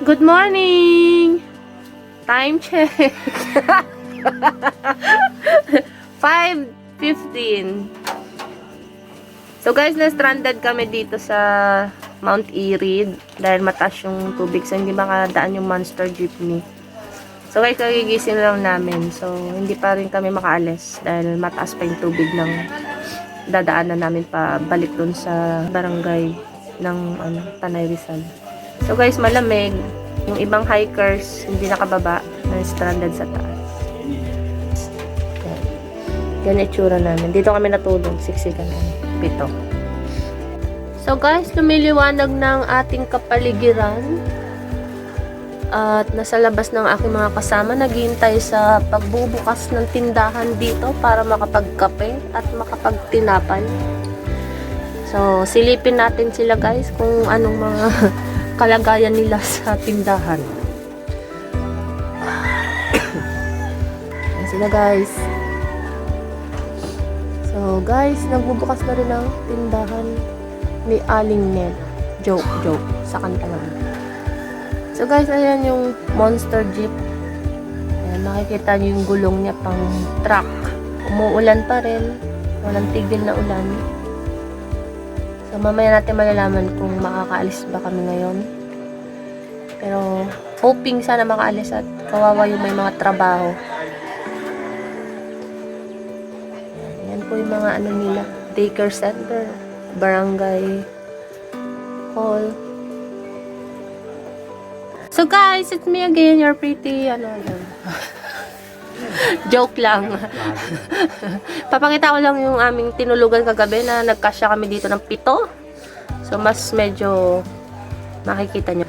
Good morning! Time check. 5:15. So guys, na-stranded kami dito sa Mount Erie dahil mataas yung tubig, so hindi makadaan yung monster jeepney. So guys, kagigising lang namin. So hindi pa rin kami makaalis dahil mataas pa yung tubig ng dadaanan namin pa balik dun sa barangay ng Tanay Rizal. So guys, malamig. Yung ibang hikers hindi nakababa, na stranded sa taas. Yan itsura namin. Dito kami natulog, siksikan namin. Pito. So guys, lumiliwanag ng ating kapaligiran. At nasa labas ng aking mga kasama, naghihintay sa pagbubukas ng tindahan dito para makapagkape at makapagtinapay. So, silipin natin sila guys kung anong mga kalagayan nila sa tindahan. Ayan sila guys. So guys, nagbubukas na rin ang tindahan ni Aling Ned. Joke sa kanta naman. So guys, ayan yung monster jeep. Ayan, makikita nyo yung gulong niya pang truck. Umuulan pa rin. Walang tigil na ulan. So mamaya natin malalaman kung makakaalis ba kami ngayon. Pero hoping sana makaalis at kawawa yung may mga trabaho. Yan po yung mga ano nila. Daycare center, barangay hall. So guys, it's me again, your pretty joke lang. Papakita ko lang yung aming tinulugan kagabi na nagkasya kami dito ng 7. So mas medyo makikita nyo.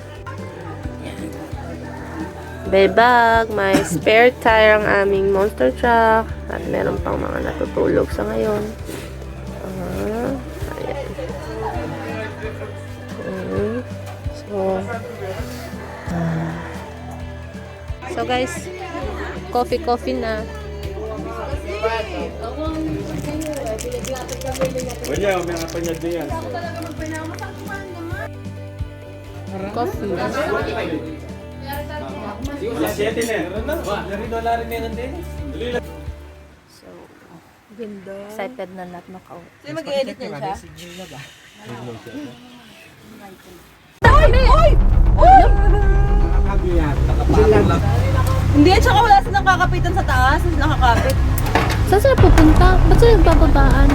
Bebag, may spare tire ang aming monster truck at meron pang mga natutulog sa ngayon. Ayan. So guys, coffee na. Wala, may napanyad na yan. Coffee. So, excited na lahat makauwi. Sino mag-edit niyan siya? Hindi, tsaka wala silang kakapitan sa taas. Nakakapit. Saan sila pupunta? Ba't sila nagbababaan?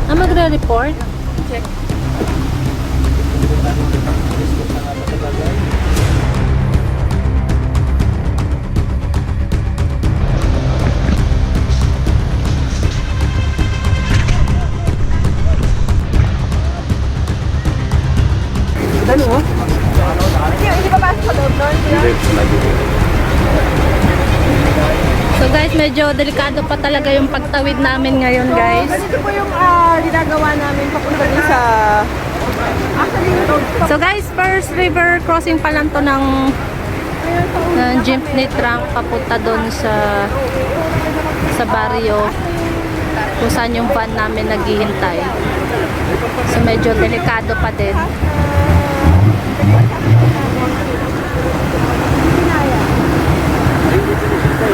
Magre-report? Check. Ano? Hindi pa pasok sa loob nun? So guys, medyo delikado pa talaga yung pagtawid namin ngayon guys. Ganito po yung ginagawa namin papunta din sa... So guys, first river crossing pa lang to ng jeepney trunk papunta doon sa barrio kung saan yung van namin naghihintay. So medyo delikado pa din.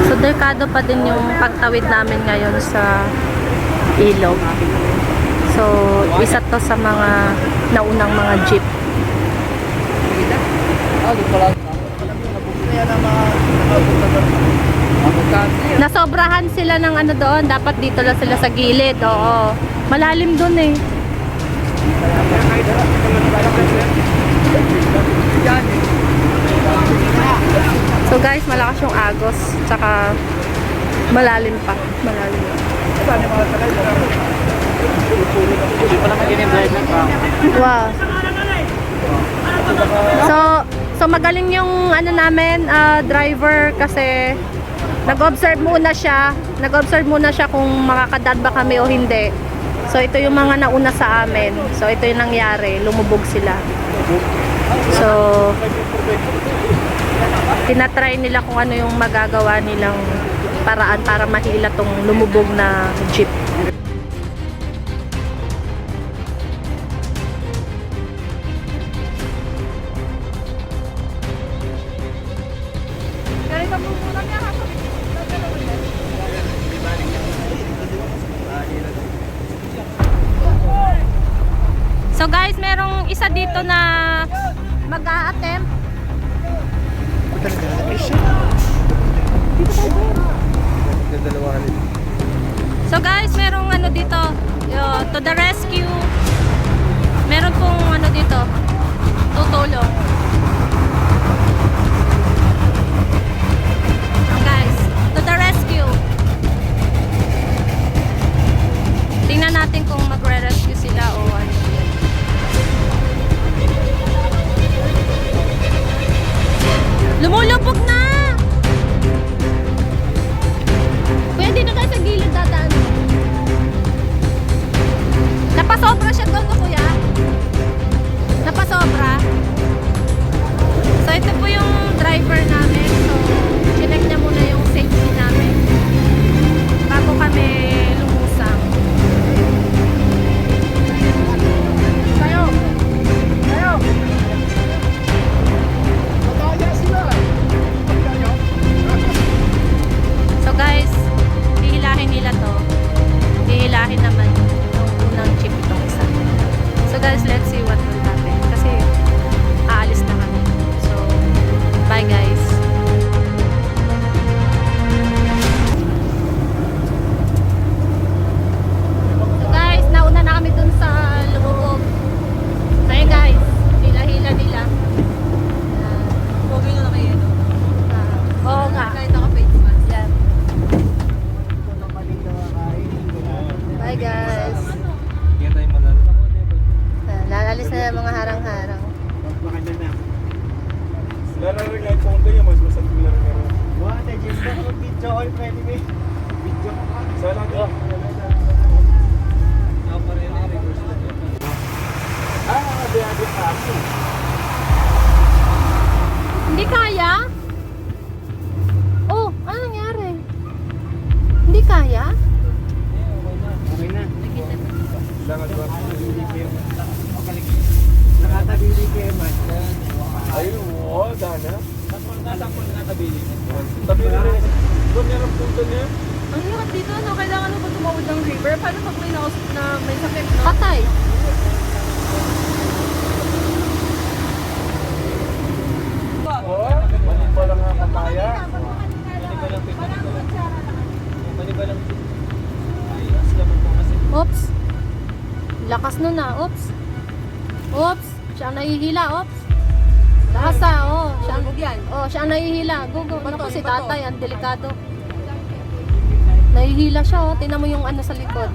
So delikado pa din yung pagtawid namin ngayon sa ilog. So isa to sa mga naunang mga jeep. Nasobrahan sila ng ano doon, dapat dito lang sila sa gilid. Oo. Malalim doon eh. So guys, malakas yung agos, tsaka malalim pa. Malalim. Wow. So magaling yung ano namin, driver kasi nag-observe muna siya kung makakadad ba kami o hindi. So ito yung mga nauna sa amin. So ito yung nangyari, lumubog sila. So tinatry nila kung ano yung magagawa nilang paraan para mahila tong lumubog na jeep. isa dito na mag-a-attempt. So guys, merong ano dito, to the rescue. Meron pong ano dito, tutulong. So guys, to the rescue. Tingnan natin kung magre-rescue sila o ano. Lumulubog na! Kuya, dito tayo sa gilid dadaan. Napasobra siya doon, kuya. Napasobra. So, ito po yung driver namin. So, chinek niya muna yung safety namin bago kami lumusang. Kayo! Kayo! So guys, hihilahin nila to. Hihilahin naman yung unang chip itong isa. So guys, let's see what will happen. Kasi aalis na kami. So, bye guys. So guys, nauna na kami dun sa lubog. Ayun guys, hila-hila nila. Okay na kayo, no? Oo nga. Kahit naka-face mask. Yan. Bye guys. Hindi tayo malala. Lalalis na yung mga harang-harang. Lalaring lang po kayo, mas masakit lang kayo. Sana ko. Hindi kaya? Oh, ano nangyari? Hindi kaya? Okay na. Lakad ba? Ayun, oo, dana. Tabili na rin. Doon yan ang punto niya. Ang hirap dito, no? Kailangan mo ba tumawid ng river? Paano pag may nakausap na may sakit, no? Patay. Oo, mali pa lang ang kapaya. Oops. Lakas nun ah. Oops. Oops. Siya ang nahihila. Oops. Lakas ah. Oh, siya ang, siya ang nahihila. Go. Naku, si tatay. Ang delikado. Nahihila siya. Oh. Tingnan mo yung ano sa likod.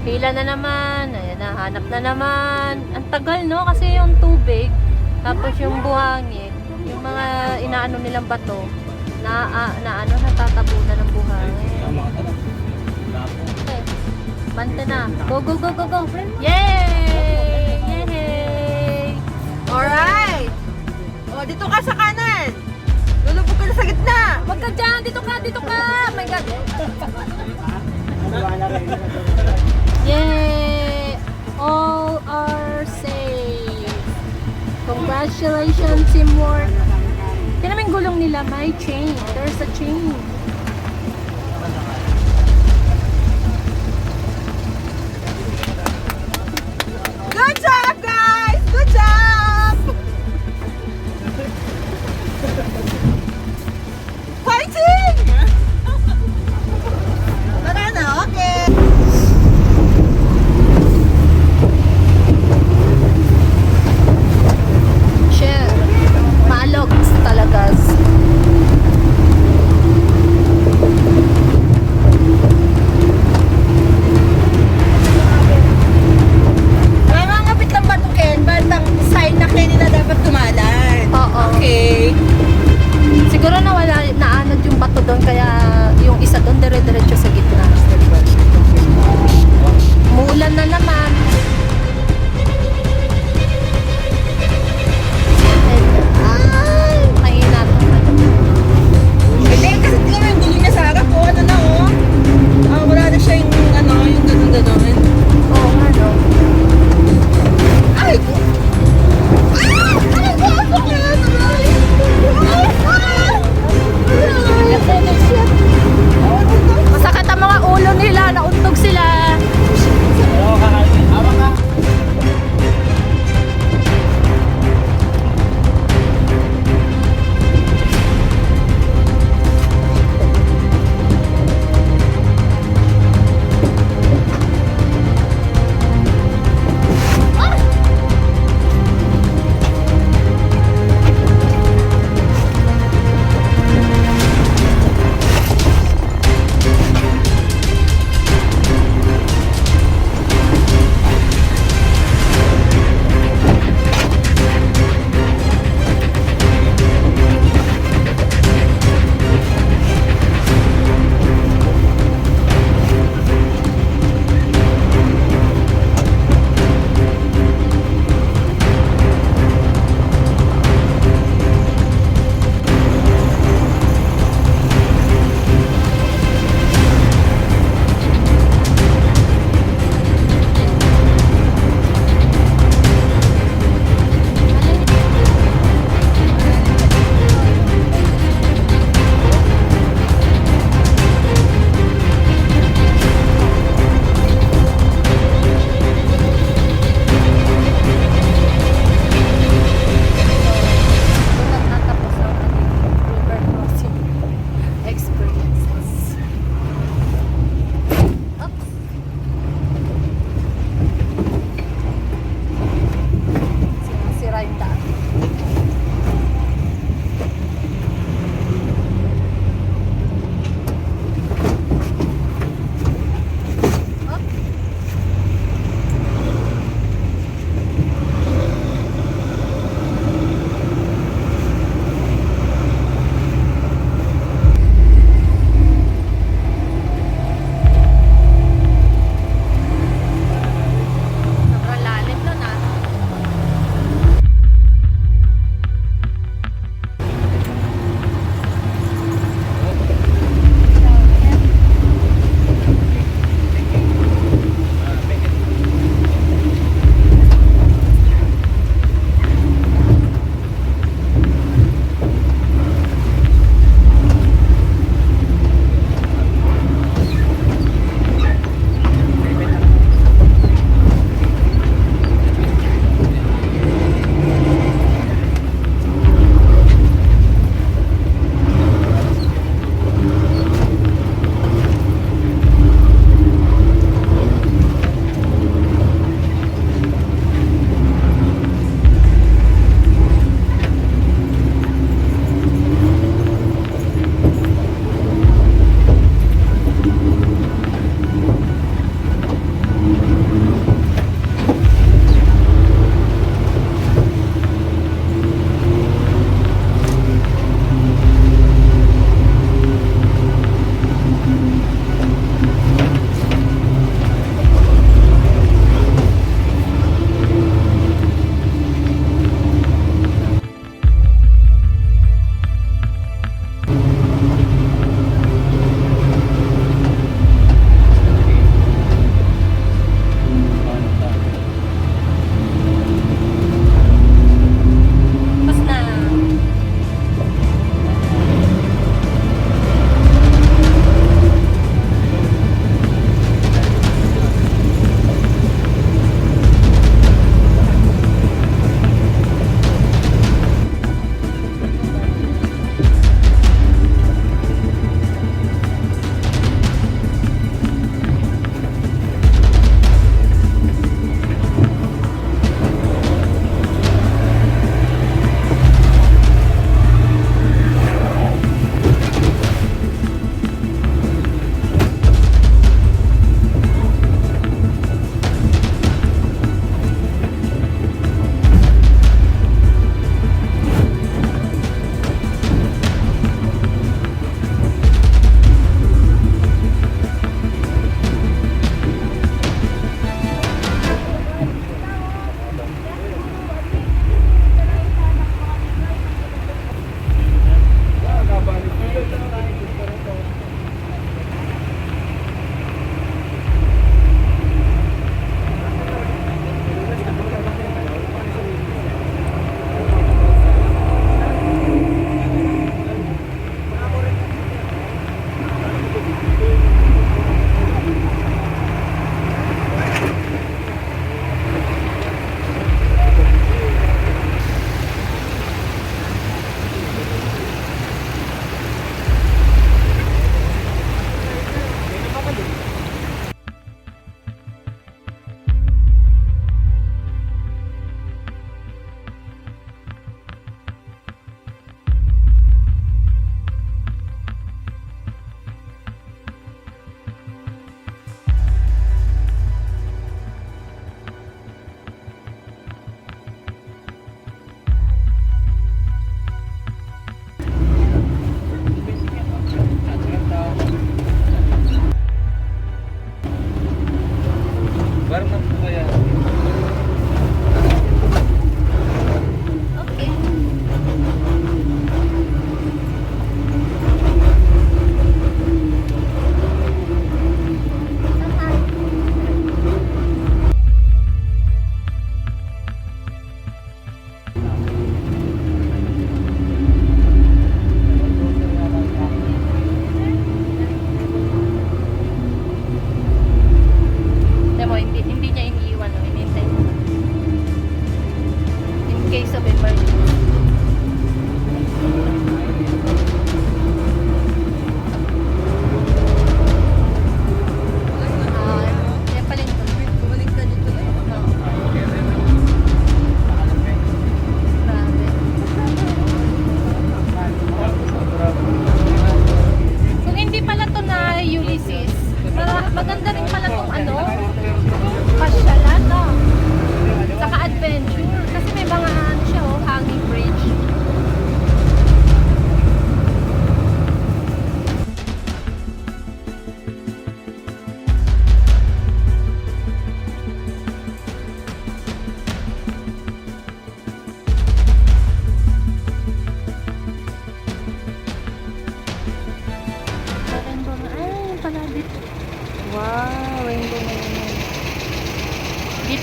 Hila na naman. Ayan na. Hanap na naman. Ang tagal no? Kasi yung tubig. Tapos yung buhangin. Yung mga inaano nilang bato. Natatabunan ng buhangin. Okay. Bante na. Go. Yay! Yay! Alright! O, dito ka sa kanan! Lulubog ka na sa gitna! Wag ka dyan! Dito ka! Oh my God! Yay! All are safe! Congratulations, teamwork! Tignan mo yung gulong nila, may chain. There's a chain. Good job, guys! Good job! Fighting! Tara na, okay! Shit. Maalog talaga.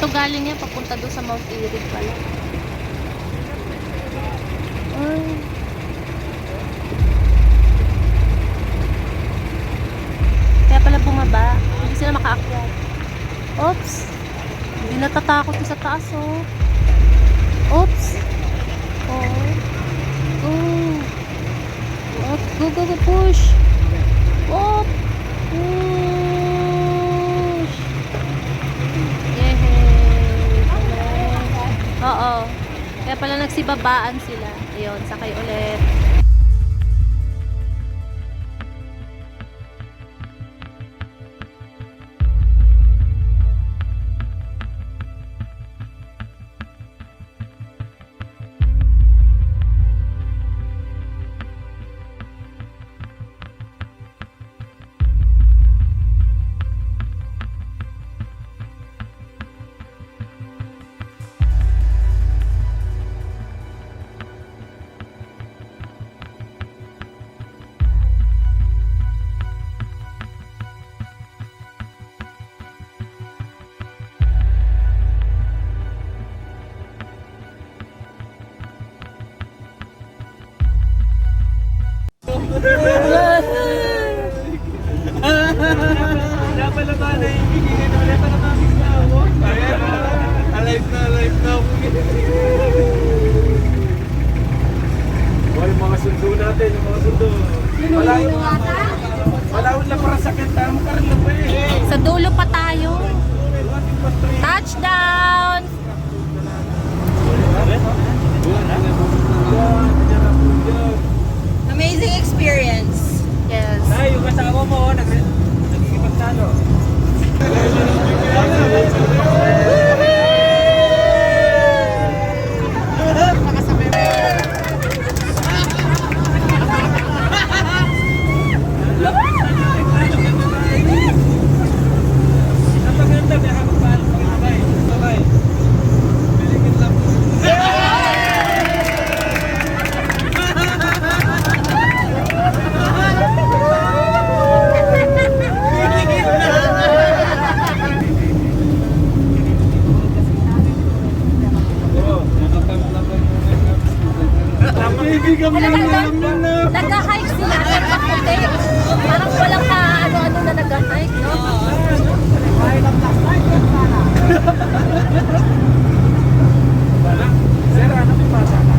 galing yan, papunta doon sa Mount Erie pala. Ay. Kaya pala bumaba. Hindi sila makaakyat. Oops. Hindi natatakot ko sa taas, oh. Oops. Oh. Oh. Go, go, go, push. Oh. Push. Yehey. Oo. Kaya pala nagsibabaan sila. Ayun, sakay ulit. Wala ba na ibigin ulit ang namin na ako? Alive na ako. Boy, mga sundo natin, mga sundo. Malawin lang para sakit tayo mo karlo pa eh. Sa dulo pa tayo. Touchdown! Amazing experience. Yes. Ay, yung kasama mo, nagkikipagsalo. Nag-hike sila. Parang walang ano-ano na nag-hike, no? Sir, ano may bata ka?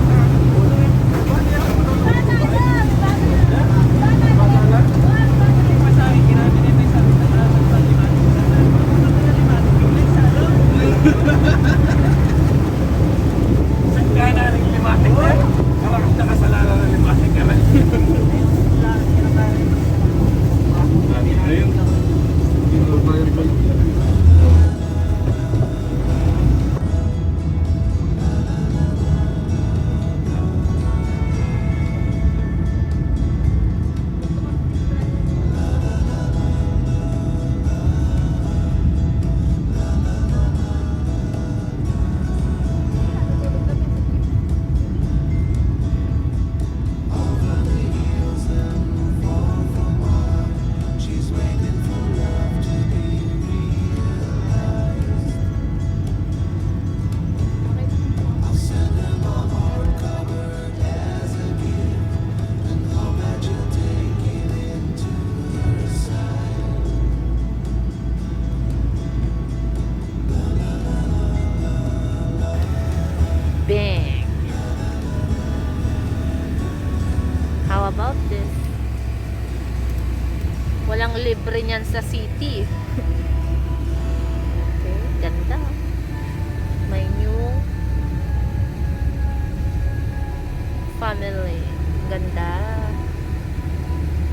Bang! How about this? Walang libre niyan sa city. Okay, ganda. May new family. Ganda.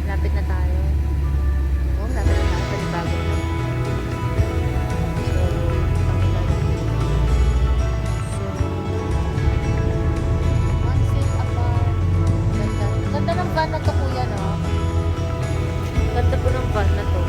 Lapit na tayo. Oh, lapit na tayo. Panibago na. So, kami na lang. So, one seat apart. Ganda. Ganda ng van na to, kuya, no? Ganda po ng van na to.